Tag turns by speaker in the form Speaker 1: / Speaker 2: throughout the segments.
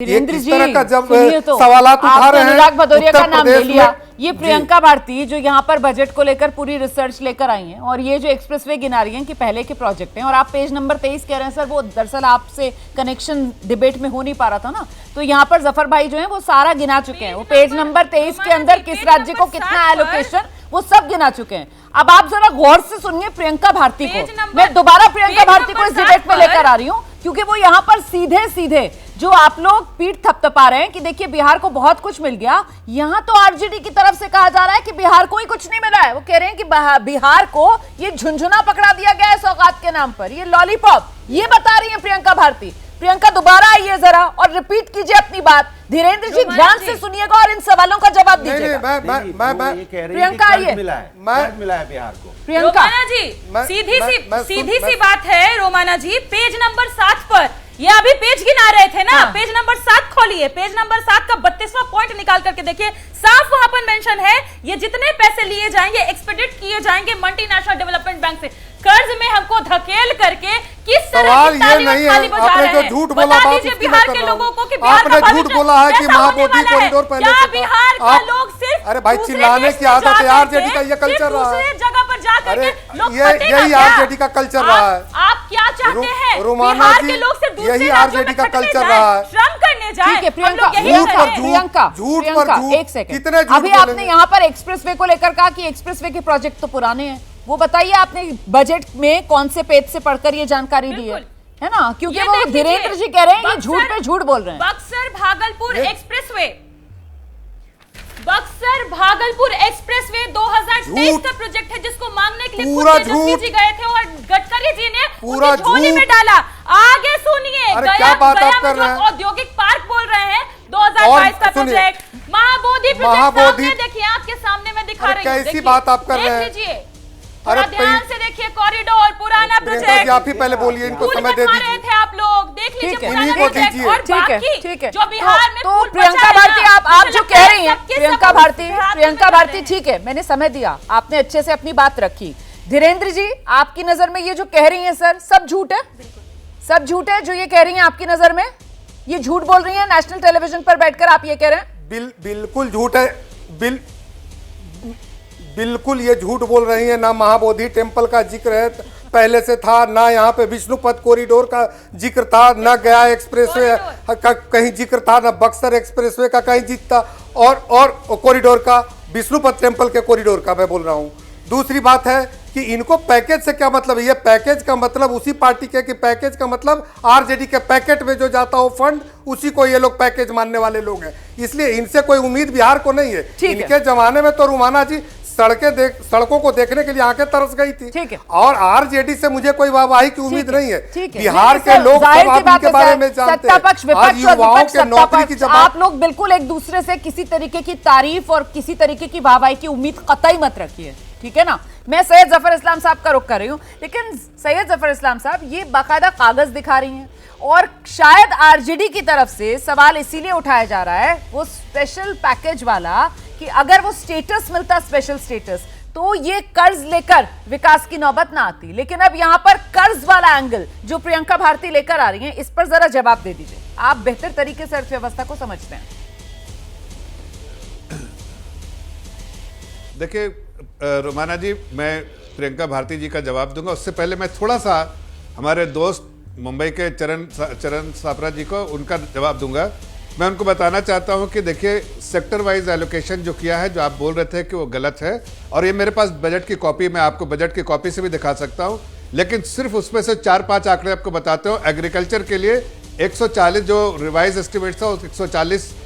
Speaker 1: वीरेंद्र जी,
Speaker 2: तरह का जब
Speaker 1: तो
Speaker 2: सवालात उठा रहे हैं,
Speaker 1: अनुराग भदौरिया का नाम ले लिया, ये
Speaker 2: जी।
Speaker 1: प्रियंका भारती जो यहाँ पर बजट को लेकर पूरी रिसर्च लेकर आई हैं और ये जो एक्सप्रेसवे गिना रही हैं कि पहले के प्रोजेक्ट हैं और आप पेज नंबर 23 कह रहे हैं सर, वो दरअसल आपसे कनेक्शन डिबेट में हो नहीं पा रहा था ना, तो यहाँ पर जफर भाई जो है वो सारा गिना चुके हैं, वो पेज नंबर 23 के अंदर किस राज्य को कितना एलोकेशन वो सब गिना चुके हैं। अब आप जरा गौर से सुनिए प्रियंका भारती को, मैं दोबारा प्रियंका भारती को इस डिबेट में लेकर आ रही हूँ क्योंकि वो यहाँ पर सीधे सीधे जो आप लोग पीठ थपथपा रहे हैं कि देखिए बिहार को बहुत कुछ मिल गया, यहाँ तो आरजेडी की तरफ से कहा जा रहा है कि बिहार को ही कुछ नहीं मिला है। वो कह रहे हैं कि बिहार को ये झुंझुना पकड़ा दिया गया है सौगात के नाम पर, ये लॉलीपॉप, ये बता रही है प्रियंका भारती। प्रियंका दोबारा आइए जरा और रिपीट कीजिए अपनी बात। धीरेन्द्र जी ध्यान से सुनिएगा और इन सवालों का जवाब दीजिएगा। प्रियंका आइए,
Speaker 3: मिला है बिहार को।
Speaker 1: प्रियंका
Speaker 4: रोमाना जी, सीधी सी बात है रोमाना जी, पेज नंबर 7 पर ये अभी पेज गिना रहे थे ना,
Speaker 1: हाँ।
Speaker 4: पेज नंबर 7 खोलिए, पेज नंबर 7 का 32वां पॉइंट निकाल करके देखिए, साफ वहां पर मेंशन है ये जितने पैसे लिए जाएंगे एक्सपेक्टेड किए जाएंगे मल्टीनेशनल डेवलपमेंट बैंक से, कर्ज में हमको धकेल करके किस तरह की ताली बजा रहे हैं।
Speaker 2: जो झूठ बोला
Speaker 4: बता दीजिए बिहार के लोगों को कि बिहार का
Speaker 2: झूठ बोला है कि महाबोधि कॉरिडोर पहले
Speaker 4: क्या बिहार का लोग सिर्फ
Speaker 2: अरे भाई चिल्लाने की आदत है, आरजेडी का ये कल्चर रहा है,
Speaker 4: जगह पर जाकर
Speaker 2: अरे
Speaker 4: के लोग
Speaker 2: यही आरजेडी का कल्चर रहा है।
Speaker 4: आप क्या चाहते हैं
Speaker 2: रोमाना
Speaker 4: बिहार
Speaker 2: जी,
Speaker 4: के लोग सिर्फ दूसरे
Speaker 2: यही
Speaker 4: राज्यों
Speaker 2: आरजेडी
Speaker 4: में
Speaker 2: का
Speaker 4: खटने
Speaker 2: कल्चर
Speaker 4: जाएं,
Speaker 2: रहा है।
Speaker 4: श्रम करने जाएं।
Speaker 1: ठीक है प्रियंका,
Speaker 4: हम लोग यही
Speaker 2: झूठ
Speaker 4: कर
Speaker 2: पर
Speaker 4: रहे हैं।
Speaker 1: प्रियंका,
Speaker 2: झूठ पर
Speaker 1: प्रियंका,
Speaker 2: झूठ,
Speaker 1: एक सेकंड,
Speaker 2: कितने झूठ
Speaker 1: अभी आपने
Speaker 2: बोलेंगे?
Speaker 1: यहाँ पर एक्सप्रेसवे को लेकर कहा कि एक्सप्रेसवे के प्रोजेक्ट तो पुराने हैं, वो बताइए आपने बजट में कौन से पेज से पढ़कर ये जानकारी दी है ना, क्योंकि वो धीरेन्द्र जी कह रहे हैं ये झूठ पे झूठ बोल रहे हैं।
Speaker 4: बक्सर भागलपुर एक्सप्रेसवे, बक्सर भागलपुर एक्सप्रेसवे 2023 का प्रोजेक्ट है जिसको मांगने के लिए
Speaker 2: पूरा
Speaker 4: खुद तेजस्वी
Speaker 2: झूठ।
Speaker 4: जी गए थे और गडकरी जी ने
Speaker 2: पूरा
Speaker 4: उसे झोली में
Speaker 2: झूठ।
Speaker 4: डाला। आगे सुनिए,
Speaker 2: अरे क्या बात आप कर रहे हैं?
Speaker 4: औद्योगिक पार्क बोल रहे हैं 2022 का
Speaker 2: सुनिए,
Speaker 4: प्रोजेक्ट, महाबोधि प्रोजेक्ट
Speaker 2: महाबोधि-
Speaker 4: सामने देखिए, आपके सामने मैं दिखा
Speaker 2: अरे
Speaker 4: रही हूं,
Speaker 2: कैसी
Speaker 4: देखिए,
Speaker 2: बात आप कर रहे हैं?
Speaker 4: देख लीजिए, थोड़ा
Speaker 2: अरे
Speaker 4: ध्यान से देखिए, कॉरिडोर पुराना
Speaker 2: प्रियंका जी
Speaker 4: प्रोजेक्ट,
Speaker 2: आप ही पहले बोलिए, इनको
Speaker 4: फूल
Speaker 2: समय दे
Speaker 4: दिखा रहे
Speaker 2: दीजिए।
Speaker 4: थे आप लोग, देख लीजिए
Speaker 1: ठीक है,
Speaker 4: पुराना
Speaker 2: इन्हीं को
Speaker 4: प्रोजेक्ट
Speaker 2: दीजिए।
Speaker 4: और
Speaker 1: ठीक है,
Speaker 4: बाकी
Speaker 1: ठीक है,
Speaker 4: जो बिहार में
Speaker 1: तो
Speaker 4: फूल
Speaker 1: प्रियंका
Speaker 4: बचा है
Speaker 1: भारती
Speaker 4: ना,
Speaker 1: आप
Speaker 4: मुझे
Speaker 1: जो
Speaker 4: लगता
Speaker 1: कह
Speaker 4: है
Speaker 1: रही हैं,
Speaker 4: सबके
Speaker 1: प्रियंका
Speaker 4: सब
Speaker 1: भारती,
Speaker 4: हाथ में
Speaker 1: प्रियंका
Speaker 4: कर
Speaker 1: भारती
Speaker 4: रहे हैं।
Speaker 1: ठीक है, मैंने समय दिया, आपने अच्छे से अपनी बात रखी। धीरेन्द्र जी आपकी नजर में ये जो कह रही हैं सर, सब झूठ है, सब झूठ है जो ये कह रही हैं आपकी नजर में, ये झूठ बोल रही हैं नेशनल टेलीविजन पर बैठकर, आप ये कह रहे हैं?
Speaker 2: बिल्कुल झूठ है, बिल्कुल ये झूठ बोल रही है। ना महाबोधि टेम्पल का जिक्र है पहले से था, ना यहाँ पे विष्णुपथ कॉरिडोर का जिक्र था, ना गया एक्सप्रेसवे का कहीं जिक्र था, ना बक्सर एक्सप्रेसवे का कहीं जिक्र था, और कॉरिडोर का, विष्णुपथ टेम्पल के कॉरिडोर का मैं बोल रहा हूँ। दूसरी बात है कि इनको पैकेज से क्या मतलब है, ये पैकेज का मतलब उसी पार्टी के कि पैकेज का मतलब आरजेडी के पैकेट में जो जाता हो फंड, उसी को ये लोग पैकेज मानने वाले लोग हैं, इसलिए इनसे कोई उम्मीद बिहार को नहीं है। इनके जमाने में तो रुमाना जी सड़कों को देखने के लिए आंखें तरस गई थी, और आरजेडी से मुझे कोई वाहवाही की उम्मीद नहीं है। बिहार के लोग सब आपके बारे में जानते हैं, आज युवाओं के नौकरी की जब
Speaker 1: आप लोग बिल्कुल एक दूसरे से किसी तरीके की तारीफ और किसी तरीके की वाहवाही की उम्मीद कतई मत रखिए, ठीक है ना। मैं सैयद जफर इस्लाम साहब का रुख कर रही हूं, लेकिन सैयद जफर इस्लाम साहब ये बाकायदा कागज दिखा रही हैं और शायद आरजेडी की तरफ से सवाल इसीलिए उठाया जा रहा है वो स्पेशल पैकेज वाला कि अगर वो स्टेटस मिलता, स्पेशल स्टेटस, तो ये कर्ज लेकर विकास की नौबत ना आती। लेकिन अब यहां पर कर्ज वाला एंगल जो प्रियंका भारती लेकर आ रही हैं, इस पर जरा जवाब दे दीजिए, आप बेहतर तरीके से अर्थव्यवस्था को समझते हैं।
Speaker 3: देखिए रोमाना जी, मैं प्रियंका भारती जी का जवाब दूंगा, उससे पहले मैं थोड़ा सा हमारे दोस्त मुंबई के चरण सापरा जी को उनका जवाब दूंगा। मैं उनको बताना चाहता हूं कि देखिए सेक्टर वाइज एलोकेशन जो किया है, जो आप बोल रहे थे कि वो गलत है, और ये मेरे पास बजट की कॉपी, मैं आपको बजट की कॉपी से भी दिखा सकता हूं, लेकिन सिर्फ उसमें से 4-5 आंकड़े आपको बताते हो। एग्रीकल्चर के लिए 140 जो रिवाइज एस्टिमेट था,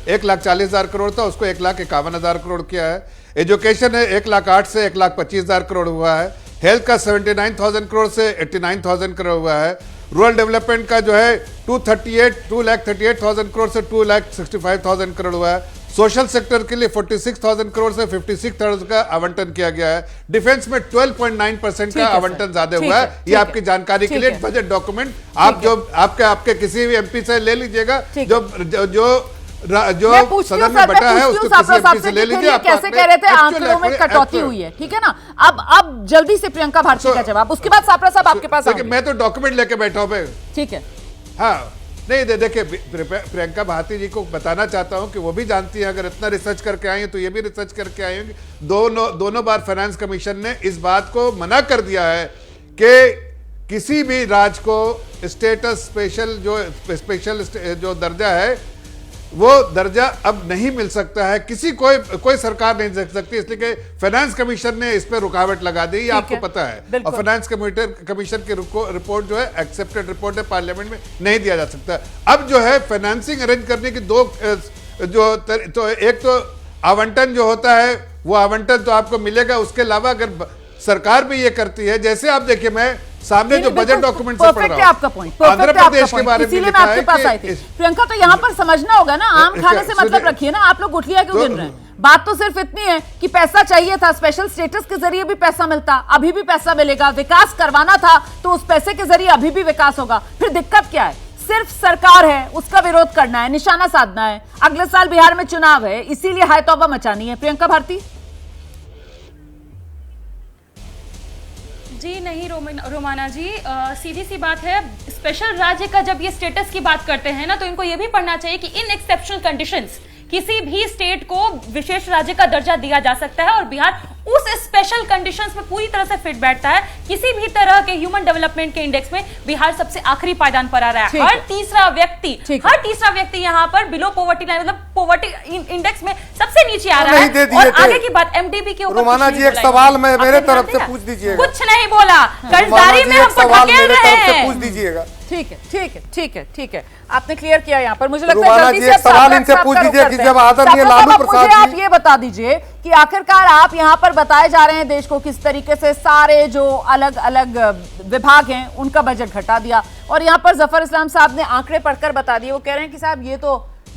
Speaker 3: 1,40,000 करोड़ था, उसको 1,51,000 करोड़ किया है। एजुकेशन है 1,08,000 से 1,25,000 करोड़ हुआ है। हेल्थ का 79,000 करोड़ से 89,000 करोड़ हुआ है। रूरल डेवलपमेंट का जो है 2,38,000 करोड़ से 2,65,000 करोड़ हुआ है। सोशल सेक्टर के लिए 46,000 करोड़ से 56,000 का आवंटन किया गया है। डिफेंस में 12.9% का आवंटन ज्यादा हुआ है। ये आपकी जानकारी के लिए बजट डॉक्यूमेंट आप जो आपके किसी भी एमपी से ले लीजिएगा, जो सदन में बटा है उसको किसी एमपी से ले लीजिए।
Speaker 1: कैसे कह रहे थे आंकड़ों में कटौती हुई है, ठीक है ना। अब जल्दी से प्रियंका भारती का जवाब, उसके बाद सापरा साहब आपके पास आएंगे।
Speaker 3: मैं तो डॉक्यूमेंट लेके बैठा हूं,
Speaker 1: ठीक है।
Speaker 3: हाँ नहीं देखिए, प्रियंका भारती जी को बताना चाहता हूं कि वो भी जानती है, अगर इतना रिसर्च करके आई हैं तो ये भी रिसर्च करके आई होंगी। दोनों बार फाइनेंस कमीशन ने इस बात को मना कर दिया है कि किसी भी राज्य को स्टेटस स्पेशल जो दर्जा है वो दर्जा अब नहीं मिल सकता है, कोई सरकार नहीं दे सकती, इसलिए कि फाइनेंस कमीशन ने इस पर रुकावट लगा दी, ये आपको पता है। और फाइनेंस कमीशन की रिपोर्ट जो है एक्सेप्टेड रिपोर्ट है, पार्लियामेंट में नहीं दिया जा सकता। अब जो है फाइनेंसिंग अरेंज करने की तो एक तो आवंटन जो होता है वो आवंटन तो आपको मिलेगा, उसके अलावा अगर सरकार भी ये करती है, जैसे आप देखिए मैं सामने जो बजट डॉक्यूमेंट से पढ़ रहा हूं,
Speaker 1: आपका पॉइंट,
Speaker 3: आंध्र प्रदेश के बारे में
Speaker 1: इसीलिए मैं आपके पास आई थी। प्रियंका, तो यहाँ पर समझना होगा ना, आम खाने से मतलब रखिए ना, आप लोग गुठलियां क्यों गिन रहे हैं? बात तो सिर्फ इतनी है कि पैसा चाहिए था, स्पेशल स्टेटस के जरिए भी पैसा मिलता, अभी भी पैसा मिलेगा, विकास करवाना था तो उस पैसे के जरिए अभी भी विकास होगा। फिर दिक्कत क्या है? सिर्फ सरकार है, उसका विरोध करना है, निशाना साधना है। अगले साल बिहार में चुनाव है, इसीलिए हाय तौबा मचानी है। प्रियंका भारती
Speaker 4: जी नहीं रोमाना जी, सीधी सी बात है, स्पेशल राज्य का जब ये स्टेटस की बात करते हैं ना, तो इनको ये भी पढ़ना चाहिए कि इन एक्सेप्शनल कंडीशंस किसी भी स्टेट को विशेष राज्य का दर्जा दिया जा सकता है, और बिहार उस स्पेशल कंडीशंस में पूरी तरह से फिट बैठता है। किसी भी तरह के ह्यूमन डेवलपमेंट के इंडेक्स में बिहार सबसे आखिरी पायदान पर आ रहा है। हर तीसरा व्यक्ति यहाँ पर बिलो पॉवर्टी लाइन, मतलब पॉवर्टी इंडेक्स में सबसे नीचे आ रहा है। और आगे की बात एमडीबी के ऊपर,
Speaker 2: रोमाना जी एक सवाल मैं मेरे तरफ से पूछ दीजिएगा।
Speaker 4: कुछ नहीं बोला, कर्जदारी में हमको ढकेल रहे हैं।
Speaker 2: पूछ दीजिएगा।
Speaker 1: ठीक है, आपने क्लियर किया यहाँ पर। मुझे लगता है
Speaker 2: जल्दी से सवाल इनसे पूछ दीजिए कि जब आदरणीय लालू प्रसाद जी,
Speaker 1: आप ये बता दीजिए कि आखिरकार आप यहाँ पर बताए जा रहे हैं देश को किस तरीके से सारे जो अलग अलग विभाग हैं उनका बजट घटा दिया, और यहाँ पर जफर इस्लाम साहब ने आंकड़े पढ़कर बता दिए। वो कह रहे हैं कि साहब ये तो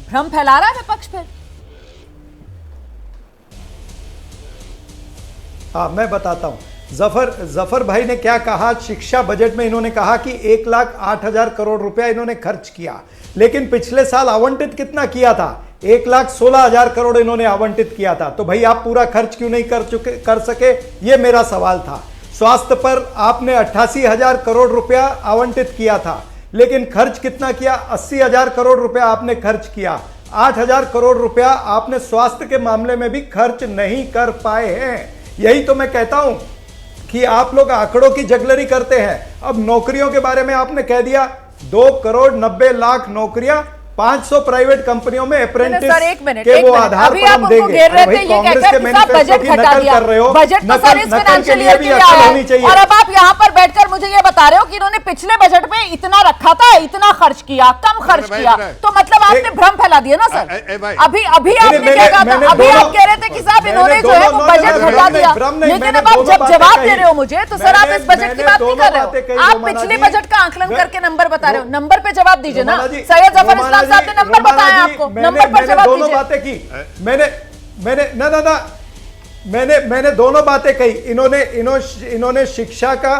Speaker 1: भ्रम फैला रहा है विपक्ष पर।
Speaker 5: हाँ, मैं बताता हूं। जफर भाई ने क्या कहा, शिक्षा बजट में इन्होंने कहा कि 1,08,000 करोड़ रुपया इन्होंने खर्च किया, लेकिन पिछले साल आवंटित कितना किया था? 1,16,000 करोड़ इन्होंने आवंटित किया था। तो भाई आप पूरा खर्च क्यों नहीं कर सके, ये मेरा सवाल था। स्वास्थ्य पर आपने 88,000 करोड़ रुपया आवंटित किया था, लेकिन खर्च कितना किया? 80,000 करोड़ रुपया आपने खर्च किया। 8,000 करोड़ रुपया आपने स्वास्थ्य के मामले में भी खर्च नहीं कर पाए हैं। यही तो मैं कहता हूं कि आप लोग आंकड़ों की जगलरी करते हैं। अब नौकरियों के बारे में आपने कह दिया 2,90,00,000 नौकरियां, 500 प्राइवेट कंपनियों में अप्रेंटिस के वो आधार पर हम देंगे। भाई कांग्रेस के मैनिफेस्टो की नकल कर रहे हो, नकल के लिए भी अकल होनी चाहिए।
Speaker 1: और अब आप यहाँ पर बैठकर मुझे ये बता रहे हो कि इन्होंने पिछले बजट में इतना रखा था, इतना खर्च किया, कम खर्च किया, तो मतलब आपने भ्रम फैला दिया ना सर। अभी आपने क्या कहा था? अभी आप कह रहे थे कि साहब इन्होंने जो है वो बजट घटा दिया, लेकिन अब आप जब जवाब दे रहे हो मुझे, तो सर आप इस बजट की बात नहीं कर रहे हो, आप पिछले बजट का आंकलन करके नंबर बता रहे हो। नंबर पे जवाब दीजिए ना। सैयद जफर इस्लाम साहब ने नंबर बताया आपको, नंबर पर जवाब
Speaker 5: दोनों बातें की। मैंने दोनों बातें कही। इन्होंने शिक्षा का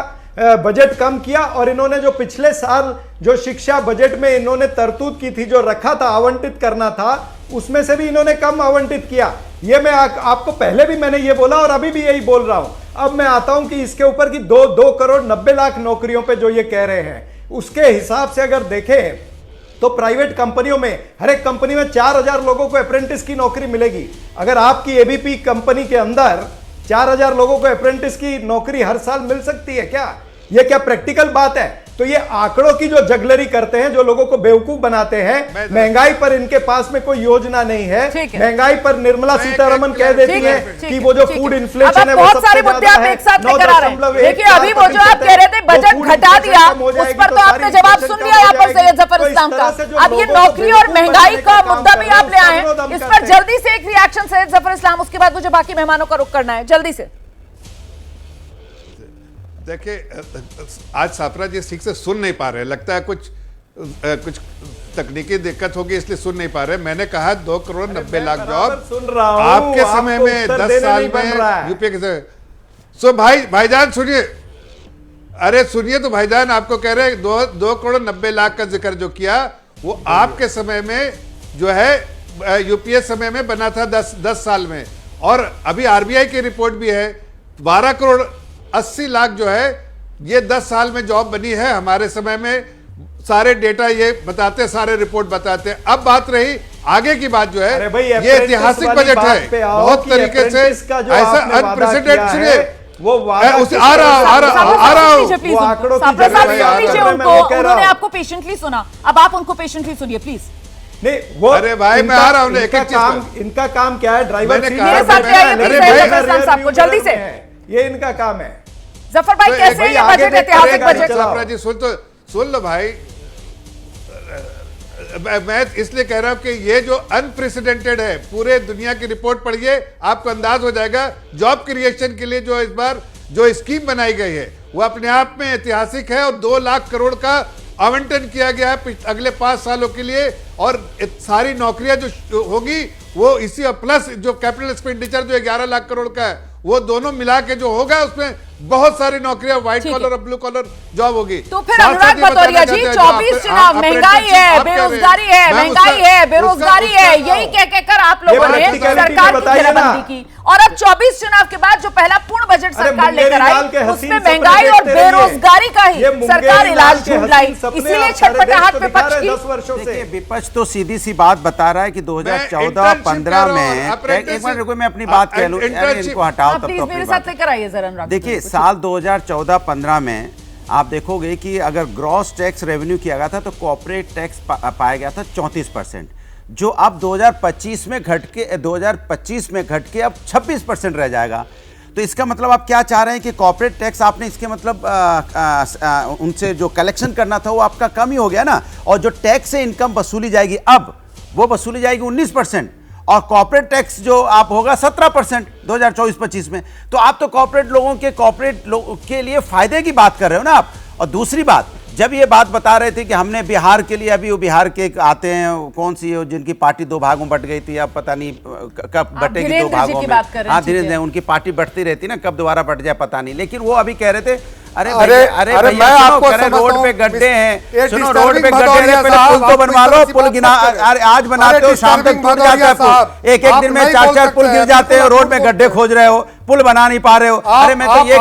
Speaker 5: बजट कम किया, और इन्होंने जो पिछले साल जो शिक्षा बजट में इन्होंने तरतूद की थी, जो रखा था आवंटित करना था, उसमें से भी इन्होंने कम आवंटित किया। ये मैं आपको पहले भी मैंने ये बोला और अभी भी यही बोल रहा हूं। अब मैं आता हूं कि इसके ऊपर की 2,90,00,000 नौकरियों पे जो ये कह रहे हैं, उसके हिसाब से अगर देखें तो प्राइवेट कंपनियों में हर एक कंपनी में 4,000 लोगों को अप्रेंटिस की नौकरी मिलेगी। अगर आपकी एबीपी कंपनी के अंदर 4,000 लोगों को अप्रेंटिस की नौकरी हर साल मिल सकती है क्या? यह क्या प्रैक्टिकल बात है? तो ये आंकड़ों की जो जगलरी करते हैं, जो लोगों को बेवकूफ बनाते हैं, महंगाई पर इनके पास में कोई योजना नहीं है। महंगाई पर निर्मला सीतारमण कह देती है कि वो जो फूड इन्फ्लेशन है वो सबसे ज्यादा है, 9.1।
Speaker 1: देखिए अभी वो जो आप कह रहे थे बजट घटा दिया, उस पर तो आपने जवाब सुन लिया यहाँ पर सैयद जफर इस्लाम का। अब ये नौकरी और महंगाई का मुद्दा भी आप ले आए, इस पर जल्दी से एक रिएक्शन सैयद जफर इस्लाम, उसके बाद मुझे बाकी मेहमानों का रुख करना है, जल्दी से।
Speaker 3: देखिए आज सापरा जी ठीक से सुन नहीं पा रहे, लगता है कुछ तकनीकी दिक्कत होगी इसलिए सुन नहीं पा रहे। मैंने कहा 2,90,00,000 जॉब
Speaker 5: सुन रहा हूं,
Speaker 3: आपके समय में 10 साल में यूपी के। सो भाईजान सुनिए, अरे सुनिए तो भाईजान, आपको कह रहे 2,90,00,000 का जिक्र जो किया वो आपके समय में जो है यूपीए समय में बना था 10 साल में, और अभी आरबीआई की रिपोर्ट भी है 12,80,00,000 जो है ये 10 साल में जॉब बनी है। हमारे समय में सारे डेटा ये बताते, सारे रिपोर्ट बताते। अब बात रही आगे की बात जो
Speaker 5: अरे भाई,
Speaker 3: है, ये ऐतिहासिक बजट है, बहुत तरीके से ऐसा अनप्रेसिडेंटेड। सुनिए,
Speaker 5: वो
Speaker 3: उसे आ रहा हूं।
Speaker 5: आंकड़ों की
Speaker 1: उन्होंने आपको पेशेंटली सुना, अब आप उनको पेशेंटली सुनिए प्लीज।
Speaker 5: नहीं, वो
Speaker 3: अरे भाई, मैं आ रहा हूं, एक एक चीज
Speaker 5: इनका काम क्या है? ड्राइवर
Speaker 3: मैंने
Speaker 5: सीट
Speaker 3: कहा,
Speaker 1: मेरे साथ
Speaker 5: पे बैठना
Speaker 1: आइए,
Speaker 5: है,
Speaker 1: प्लीज,
Speaker 5: लेकिन
Speaker 1: आपको जल्दी से।
Speaker 5: ये इनका काम है।
Speaker 1: जफर भाई,
Speaker 3: तो
Speaker 1: कैसे
Speaker 3: भाई
Speaker 1: ये
Speaker 5: आगे
Speaker 1: बजट
Speaker 5: देखते
Speaker 1: ऐतिहासिक
Speaker 5: रहेगा,
Speaker 1: बजट?
Speaker 5: चलाओ।
Speaker 3: सफरा जी सुन लो भाई। मैं इसलिए कह रहा हूं कि ये जो अनप्रेसिडेंटेड है, पूरे दुनिया की रिपोर्ट पढ़िए, आपको अंदाज हो जाएगा। जॉब क्रिएशन के लिए जो इस बार जो स्कीम बनाई गई है वो अपने आप में ऐतिहासिक है, और 2 लाख करोड़ का आवंटन किया गया है अगले 5 सालों के लिए। और सारी नौकरियां जो होगी वो इसी प्लस जो कैपिटल एक्सपेंडिचर जो 11 लाख करोड़ का है, वो दोनों मिला के जो होगा उसमें बहुत सारी नौकरियां, व्हाइट कॉलर और ब्लू कॉलर जॉब होगी।
Speaker 1: तो फिर अनुराग भदौरिया जी, 24 चुनाव, महंगाई है, बेरोजगारी है, महंगाई है, बेरोजगारी है, यही कह कहकर आप लोगों ने सरकार की घेराबंदी की। और अब 24 चुनाव के बाद जो पहला पूर्ण बजट सरकार लेकर आई, उसमें महंगाई और बेरोजगारी का ही सरकार इलाज ढूंढ लाई, इसीलिए छटपटाहट विपक्ष की।
Speaker 5: 10 वर्षों से
Speaker 6: विपक्ष तो सीधी सी बात बता रहा है कि 2014-15 में, एक मिनट रुको, मैं अपनी बात कह लूं, इनको हटाओ तब
Speaker 1: प्लीज
Speaker 6: तो
Speaker 1: मेरे साथ लेकर आइए जरा अनुराग।
Speaker 6: देखिए, साल 2014-15 में आप देखोगे कि अगर ग्रॉस टैक्स रेवेन्यू किया गया था तो कॉर्पोरेट टैक्स पाया गया था 34%, जो अब 2025 में घट के अब 26% रह जाएगा। तो इसका मतलब आप क्या चाह रहे हैं कि कॉर्पोरेट टैक्स आपने इसके मतलब उनसे जो कलेक्शन करना था वो आपका कम ही हो गया ना, और जो टैक्स से इनकम वसूली जाएगी अब वो वसूली जाएगी 19%, और कॉर्पोरेट टैक्स जो आप होगा 17% 2024-25 में। तो आप तो कॉर्पोरेट लोगों के लिए फायदे की बात कर रहे हो ना आप। और दूसरी बात, जब ये बात बता रहे थे कि हमने बिहार के लिए, अभी वो बिहार के आते हैं, कौन सी हो जिनकी पार्टी 2 भागों में बट गई थी, अब पता नहीं कब बटेगी 2 भागों में। हाँ, धीरे-धीरे उनकी पार्टी बढ़ती रहती ना, कब दोबारा बट जाए पता नहीं। लेकिन वो अभी कह रहे थे, अरे मैं आपको रोड पे गड्ढे हैं, सुनो, रोड पे गड्ढे हैं, पहले पुल तो बनवा लो, पुल गिना, आज बनाते हो, शाम तक टूट जाता है पुल, एक दिन में 4-4 पुल गिर जाते हो, रोड में गड्ढे खोज रहे हो, पुल बना नहीं पा रहे हो। अरे मैं तो ये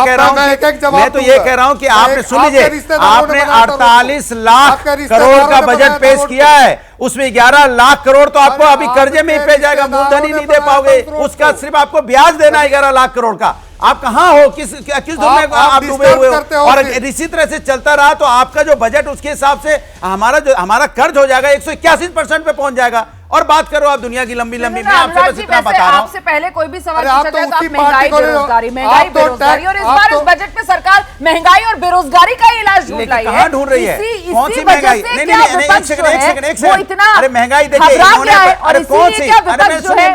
Speaker 6: कह रहा हूँ कि आपने, सुन लीजिए, आपने 48 लाख करोड़ का बजट पेश किया है, उसमें 11 लाख करोड़ तो आपको अभी कर्जे में ही पे जाएगा, मूलधन ही नहीं दे पाओगे, उसका सिर्फ आपको ब्याज देना है 11 लाख करोड़ का। आप कहां हो, किस दुनिया में आप डूबे हुए हो? और इसी तरह से चलता रहा तो आपका जो बजट, उसके हिसाब से हमारा कर्ज हो जाएगा 181% पे पहुंच जाएगा। और बात करो आप दुनिया की लंबी मैं आपसे बस इतना बता रहा हूं।
Speaker 1: आपसे पहले कोई भी सवाल पूछा जाए तो आप महंगाई बेरोजगारी, और इस बार इस बजट में सरकार महंगाई और बेरोजगारी का इलाज ढूंढ रही है।
Speaker 6: कहां ढूंढ रही है? कौन सी महंगाई? नहीं, एक सेकंड, अरे महंगाई देखिए, अरे कौन सी, अरे सुनिए,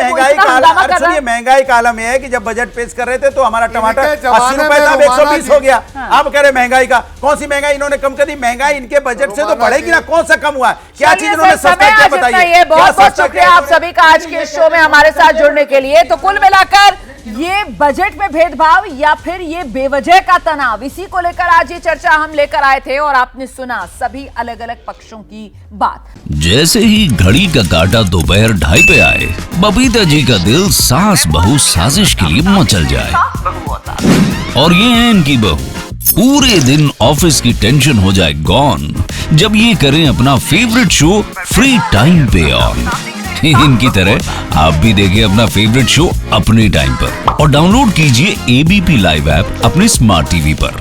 Speaker 6: महंगाई का आलम यह है कि जब बजट पेश कर रहे थे तो हमारा टमाटर 80 रुपए था, 120 हो गया। अब कह रहे महंगाई का, कौन सी महंगाई इन्होंने कम कर दी? महंगाई इनके बजट से तो बढ़ेगी ना, कौन सा कम हुआ? क्या चीज इन्होंने सस्ता किया बताइए?
Speaker 1: बहुत शुक्रिया आप सभी का आज के शो में हमारे साथ जुड़ने के लिए। तो कुल मिलाकर ये बजट में भेदभाव या फिर ये बेवजह का तनाव, इसी को लेकर आज ये चर्चा हम लेकर आए थे, और आपने सुना सभी अलग अलग पक्षों की बात।
Speaker 7: जैसे ही घड़ी का काटा दोपहर 2:30 पे आए, बबीता जी का दिल सास बहू साजिश के लिए मचल जाए। और ये है इनकी बहू, पूरे दिन ऑफिस की टेंशन हो जाए गॉन जब ये करें अपना फेवरेट शो फ्री टाइम पे ऑन। इनकी तरह आप भी देखिए अपना फेवरेट शो अपने टाइम पर, और डाउनलोड कीजिए एबीपी लाइव ऐप अपने स्मार्ट टीवी पर।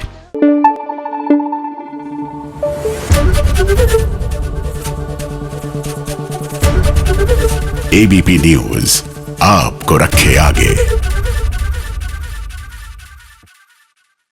Speaker 8: एबीपी न्यूज आपको रखे आगे।